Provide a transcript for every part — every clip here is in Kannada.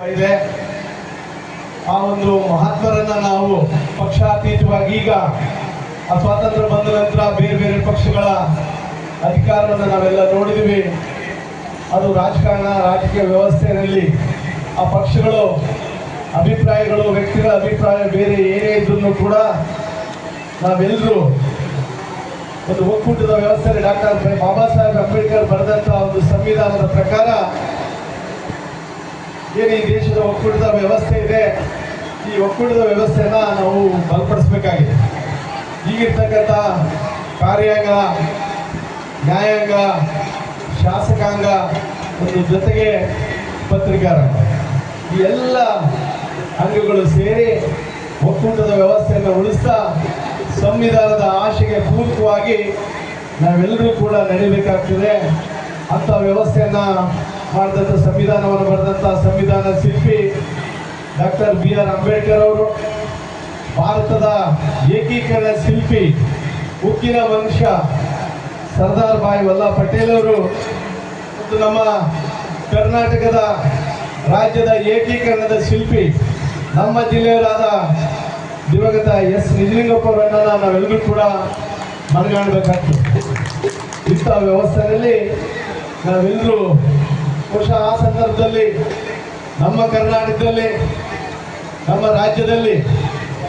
ಇದೆ ಆ ಒಂದು ಮಹಾತ್ಮರನ್ನ ನಾವು ಪಕ್ಷಾತೀತವಾಗಿ ಈಗ ಆ ಸ್ವಾತಂತ್ರ್ಯ ಬಂದ ನಂತರ ಬೇರೆ ಬೇರೆ ಪಕ್ಷಗಳ ಅಧಿಕಾರವನ್ನು ನಾವೆಲ್ಲ ನೋಡಿದ್ವಿ. ಅದು ರಾಜಕಾರಣ ರಾಜಕೀಯ ವ್ಯವಸ್ಥೆಯಲ್ಲಿ ಆ ಪಕ್ಷಗಳು ಅಭಿಪ್ರಾಯಗಳು ವ್ಯಕ್ತಿಗಳ ಅಭಿಪ್ರಾಯ ಬೇರೆ ಏನೇ ಇದ್ರೂ ಕೂಡ ನಾವೆಲ್ಲರೂ ಒಂದು ಒಕ್ಕೂಟದ ವ್ಯವಸ್ಥೆಯಲ್ಲಿ ಡಾಕ್ಟರ್ ಬಾಬಾ ಸಾಹೇಬ್ ಅಂಬೇಡ್ಕರ್ ಬರೆದಂಥ ಒಂದು ಸಂವಿಧಾನದ ಪ್ರಕಾರ ಏನು ಈ ದೇಶದ ಒಕ್ಕೂಟದ ವ್ಯವಸ್ಥೆ ಇದೆ, ಈ ಒಕ್ಕೂಟದ ವ್ಯವಸ್ಥೆಯನ್ನ ನಾವು ಬಲಪಡಿಸಬೇಕಾಗಿದೆ. ಈಗಿರ್ತಕ್ಕಂಥ ಕಾರ್ಯಾಂಗ, ನ್ಯಾಯಾಂಗ, ಶಾಸಕಾಂಗ ಒಂದು ಜೊತೆಗೆ ಪತ್ರಿಕಾರಂಗ ಈ ಎಲ್ಲ ಅಂಗಗಳು ಸೇರಿ ಒಕ್ಕೂಟದ ವ್ಯವಸ್ಥೆಯನ್ನು ಉಳಿಸ್ತಾ ಸಂವಿಧಾನದ ಆಶೆಗೆ ಪೂರಕವಾಗಿ ನಾವೆಲ್ಲರೂ ಕೂಡ ನಡೀಬೇಕಾಗ್ತದೆ. ಅಂಥ ವ್ಯವಸ್ಥೆಯನ್ನ ಮಾಡಿದಂಥ ಸಂವಿಧಾನವನ್ನು ಬರೆದಂಥ ಸಂವಿಧಾನ ಶಿಲ್ಪಿ ಡಾಕ್ಟರ್ BR ಅಂಬೇಡ್ಕರ್ ಅವರು, ಭಾರತದ ಏಕೀಕರಣ ಶಿಲ್ಪಿ ಉಕ್ಕಿನ ಮನುಷ್ಯ ಸರ್ದಾರ್ ಭಾಯ್ ವಲ್ಲಭ್ ಪಟೇಲ್ ಅವರು ಮತ್ತು ನಮ್ಮ ಕರ್ನಾಟಕದ ರಾಜ್ಯದ ಏಕೀಕರಣದ ಶಿಲ್ಪಿ ನಮ್ಮ ಜಿಲ್ಲೆಯವರಾದ ದಿವಂಗತ S ನಿಜಲಿಂಗಪ್ಪ ಅವರನ್ನ ನಾವೆಲ್ಲರೂ ಕೂಡ ಮನಗಾಣಬೇಕಾಗ್ತದೆ. ಇಂಥ ವ್ಯವಸ್ಥೆಯಲ್ಲಿ ನಾವೆಲ್ಲರೂ ಬಹುಶಃ ಆ ಸಂದರ್ಭದಲ್ಲಿ ನಮ್ಮ ಕರ್ನಾಟಕದಲ್ಲಿ ನಮ್ಮ ರಾಜ್ಯದಲ್ಲಿ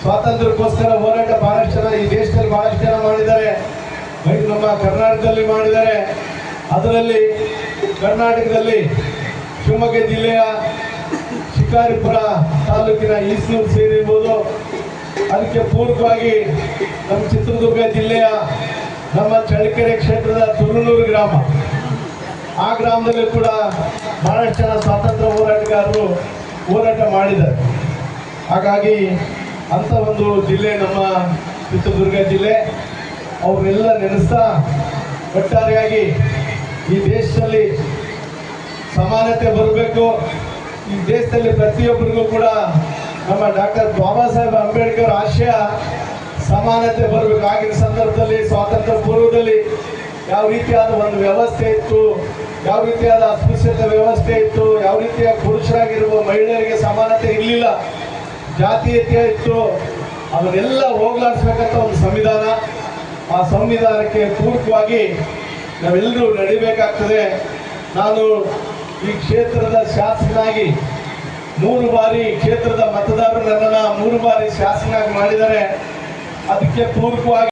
ಸ್ವಾತಂತ್ರ್ಯಕ್ಕೋಸ್ಕರ ಹೋರಾಟ ಬಹಳಷ್ಟು ಜನ ಈ ದೇಶದಲ್ಲಿ ಬಹಳಷ್ಟು ಜನ ಮಾಡಿದ್ದಾರೆ, ನಮ್ಮ ಕರ್ನಾಟಕದಲ್ಲಿ ಮಾಡಿದ್ದಾರೆ. ಅದರಲ್ಲಿ ಕರ್ನಾಟಕದಲ್ಲಿ ಶಿವಮೊಗ್ಗ ಜಿಲ್ಲೆಯ ಶಿಕಾರಿಪುರ ತಾಲೂಕಿನ ಈಸೂರು ಸೇರಿರ್ಬೋದು. ಅದಕ್ಕೆ ಪೂರಕವಾಗಿ ನಮ್ಮ ಚಿತ್ರದುರ್ಗ ಜಿಲ್ಲೆಯ ನಮ್ಮ ಚಳ್ಳಕೆರೆ ಕ್ಷೇತ್ರದ ತುರುನೂರು ಗ್ರಾಮ, ಆ ಗ್ರಾಮದಲ್ಲಿ ಕೂಡ ಬಹಳಷ್ಟು ಜನ ಸ್ವಾತಂತ್ರ್ಯ ಹೋರಾಟಗಾರರು ಹೋರಾಟ ಮಾಡಿದ್ದಾರೆ. ಹಾಗಾಗಿ ಅಂಥ ಒಂದು ಜಿಲ್ಲೆ ನಮ್ಮ ಚಿತ್ರದುರ್ಗ ಜಿಲ್ಲೆ. ಅವ್ರನ್ನೆಲ್ಲ ನೆನೆಸ್ತಾ ಒಟ್ಟಾರೆಯಾಗಿ ಈ ದೇಶದಲ್ಲಿ ಸಮಾನತೆ ಬರಬೇಕು. ಈ ದೇಶದಲ್ಲಿ ಪ್ರತಿಯೊಬ್ಬರಿಗೂ ಕೂಡ ನಮ್ಮ ಡಾಕ್ಟರ್ ಬಾಬಾ ಸಾಹೇಬ್ ಅಂಬೇಡ್ಕರ್ ಆಶಯ ಸಮಾನತೆ ಬರಬೇಕು. ಆಗಿನ ಸಂದರ್ಭದಲ್ಲಿ ಸ್ವಾತಂತ್ರ್ಯ ಪೂರ್ವದಲ್ಲಿ ಯಾವ ರೀತಿಯಾದ ಒಂದು ವ್ಯವಸ್ಥೆ ಇತ್ತು, ಯಾವ ರೀತಿಯಾದ ಅಸ್ಪೃಶ್ಯತೆ ವ್ಯವಸ್ಥೆ ಇತ್ತು, ಯಾವ ರೀತಿಯ ಪುರುಷರಾಗಿರುವ ಮಹಿಳೆಯರಿಗೆ ಸಮಾನತೆ ಇರಲಿಲ್ಲ, ಜಾತೀಯತೆ ಇತ್ತು. ಅವನ್ನೆಲ್ಲ ಹೋಗ್ಲಾಡಿಸ್ಬೇಕಂತ ಒಂದು ಸಂವಿಧಾನ. ಆ ಸಂವಿಧಾನಕ್ಕೆ ಪೂರಕವಾಗಿ ನಾವೆಲ್ಲರೂ ನಡಿಬೇಕಾಗ್ತದೆ. ನಾನು ಈ ಕ್ಷೇತ್ರದ ಶಾಸಕನಾಗಿ 3 ಬಾರಿ ಕ್ಷೇತ್ರದ ಮತದಾರರು ನನ್ನನ್ನು 3 ಬಾರಿ ಶಾಸಕನಾಗಿ ಮಾಡಿದ್ದಾರೆ. ಅದಕ್ಕೆ ಪೂರಕವಾಗಿ